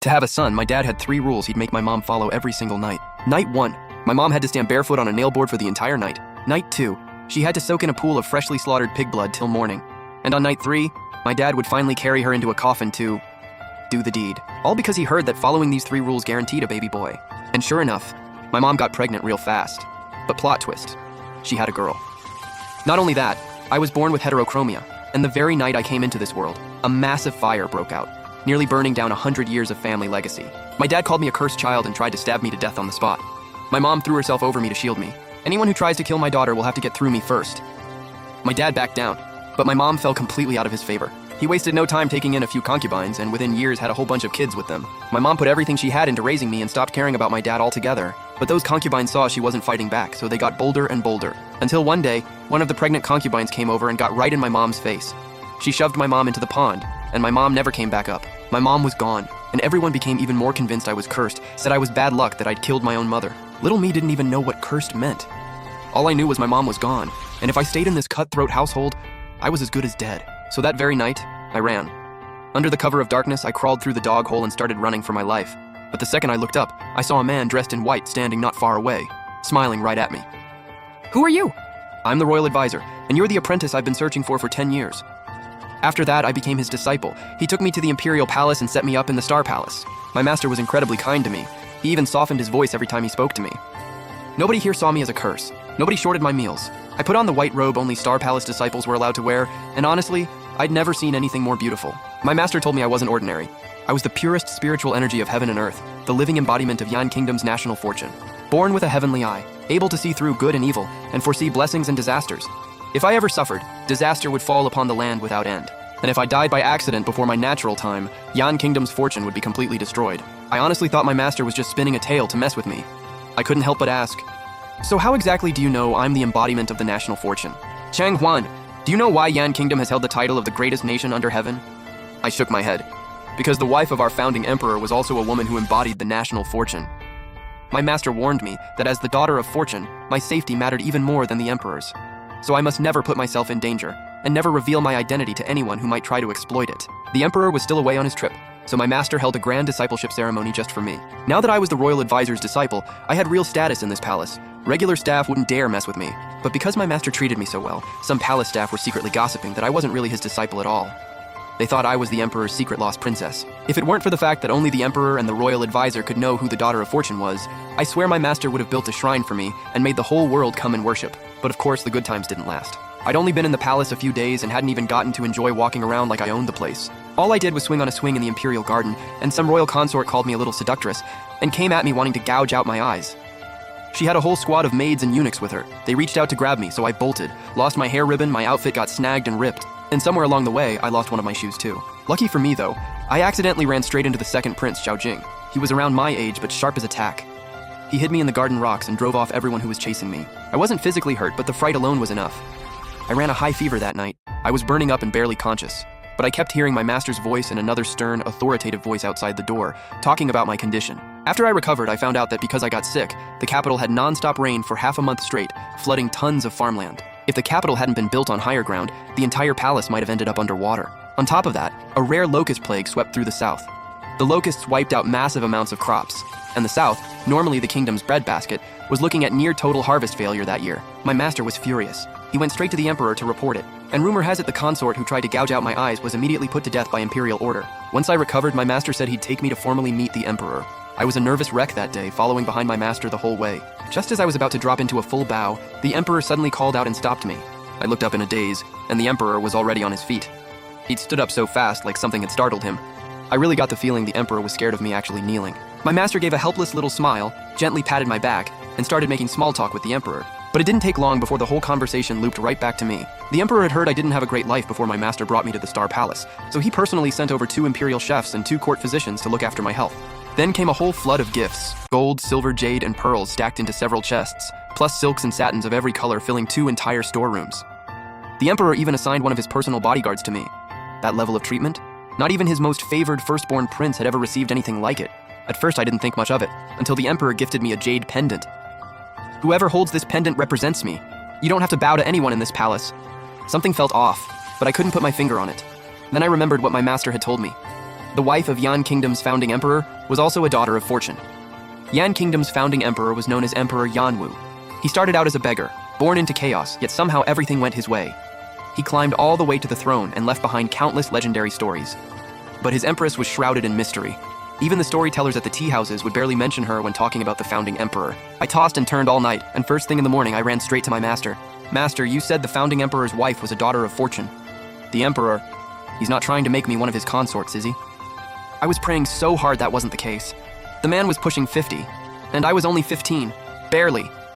To have a son, my dad had 3 rules he'd make my mom follow every single night. Night 1, my mom had to stand barefoot on a nail board for the entire night. Night 2, she had to soak in a pool of freshly slaughtered pig blood till morning. And on night 3, my dad would finally carry her into a coffin to do the deed. All because he heard that following these 3 rules guaranteed a baby boy. And sure enough, my mom got pregnant real fast. But plot twist, she had a girl. Not only that, I was born with heterochromia, and the very night I came into this world, a massive fire broke out, nearly burning down 100 years of family legacy. My dad called me a cursed child and tried to stab me to death on the spot. My mom threw herself over me to shield me. Anyone who tries to kill my daughter will have to get through me first. My dad backed down, but my mom fell completely out of his favor. He wasted no time taking in a few concubines and within years had a whole bunch of kids with them. My mom put everything she had into raising me and stopped caring about my dad altogether. But those concubines saw she wasn't fighting back, so they got bolder and bolder. Until one day, one of the pregnant concubines came over and got right in my mom's face. She shoved my mom into the pond, and my mom never came back up. My mom was gone, and everyone became even more convinced I was cursed, said I was bad luck that I'd killed my own mother. Little me didn't even know what cursed meant. All I knew was my mom was gone, and if I stayed in this cutthroat household, I was as good as dead. So that very night, I ran. Under the cover of darkness, I crawled through the dog hole and started running for my life. But the second I looked up, I saw a man dressed in white standing not far away, smiling right at me. "Who are you?" "I'm the royal advisor, and you're the apprentice I've been searching for 10 years. After that, I became his disciple. He took me to the Imperial Palace and set me up in the Star Palace. My master was incredibly kind to me. He even softened his voice every time he spoke to me. Nobody here saw me as a curse. Nobody shorted my meals. I put on the white robe only Star Palace disciples were allowed to wear, and honestly, I'd never seen anything more beautiful. My master told me I wasn't ordinary. I was the purest spiritual energy of heaven and earth, the living embodiment of Yan Kingdom's national fortune. Born with a heavenly eye, able to see through good and evil, and foresee blessings and disasters. If I ever suffered, disaster would fall upon the land without end. And if I died by accident before my natural time, Yan Kingdom's fortune would be completely destroyed. I honestly thought my master was just spinning a tale to mess with me. I couldn't help but ask, "So how exactly do you know I'm the embodiment of the national fortune?" "Chang Huan, do you know why Yan Kingdom has held the title of the greatest nation under heaven?" I shook my head. Because the wife of our founding emperor was also a woman who embodied the national fortune. My master warned me that as the daughter of fortune, my safety mattered even more than the emperor's. So I must never put myself in danger, and never reveal my identity to anyone who might try to exploit it. The emperor was still away on his trip, so my master held a grand discipleship ceremony just for me. Now that I was the royal advisor's disciple, I had real status in this palace. Regular staff wouldn't dare mess with me, but because my master treated me so well, some palace staff were secretly gossiping that I wasn't really his disciple at all. They thought I was the emperor's secret lost princess. If it weren't for the fact that only the emperor and the royal advisor could know who the daughter of fortune was, I swear my master would have built a shrine for me and made the whole world come and worship. But of course, the good times didn't last. I'd only been in the palace a few days and hadn't even gotten to enjoy walking around like I owned the place. All I did was swing on a swing in the imperial garden, and some royal consort called me a little seductress and came at me wanting to gouge out my eyes. She had a whole squad of maids and eunuchs with her. They reached out to grab me, so I bolted, lost my hair ribbon, my outfit got snagged and ripped, and somewhere along the way, I lost one of my shoes too. Lucky for me though, I accidentally ran straight into the second prince, Xiao Jing. He was around my age, but sharp as a tack. He hid me in the garden rocks and drove off everyone who was chasing me. I wasn't physically hurt, but the fright alone was enough. I ran a high fever that night. I was burning up and barely conscious, but I kept hearing my master's voice and another stern, authoritative voice outside the door, talking about my condition. After I recovered, I found out that because I got sick, the capital had non-stop rain for half a month straight, flooding tons of farmland. If the capital hadn't been built on higher ground, the entire palace might have ended up underwater. On top of that, a rare locust plague swept through the south. The locusts wiped out massive amounts of crops, and the south, normally the kingdom's breadbasket, was looking at near total harvest failure that year. My master was furious. He went straight to the emperor to report it, and rumor has it the consort who tried to gouge out my eyes was immediately put to death by imperial order. Once I recovered, my master said he'd take me to formally meet the emperor. I was a nervous wreck that day, following behind my master the whole way. Just as I was about to drop into a full bow, the emperor suddenly called out and stopped me. I looked up in a daze, and the emperor was already on his feet. He'd stood up so fast, like something had startled him. I really got the feeling the emperor was scared of me actually kneeling. My master gave a helpless little smile, gently patted my back, and started making small talk with the emperor. But it didn't take long before the whole conversation looped right back to me. The emperor had heard I didn't have a great life before my master brought me to the Star Palace, so he personally sent over 2 imperial chefs and 2 court physicians to look after my health. Then came a whole flood of gifts, gold, silver, jade, and pearls stacked into several chests, plus silks and satins of every color filling 2 entire storerooms. The emperor even assigned one of his personal bodyguards to me. That level of treatment? Not even his most favored firstborn prince had ever received anything like it. At first I didn't think much of it, until the emperor gifted me a jade pendant. "Whoever holds this pendant represents me. You don't have to bow to anyone in this palace." Something felt off, but I couldn't put my finger on it. Then I remembered what my master had told me. The wife of Yan Kingdom's founding emperor was also a daughter of fortune. Yan Kingdom's founding emperor was known as Emperor Yanwu. He started out as a beggar, born into chaos, yet somehow everything went his way. He climbed all the way to the throne and left behind countless legendary stories. But his empress was shrouded in mystery. Even the storytellers at the tea houses would barely mention her when talking about the founding emperor. I tossed and turned all night, and first thing in the morning I ran straight to my master. Master, you said the founding emperor's wife was a daughter of fortune. The emperor, he's not trying to make me one of his consorts, is he? I was praying so hard that wasn't the case. The man was pushing 50, and I was only 15, barely.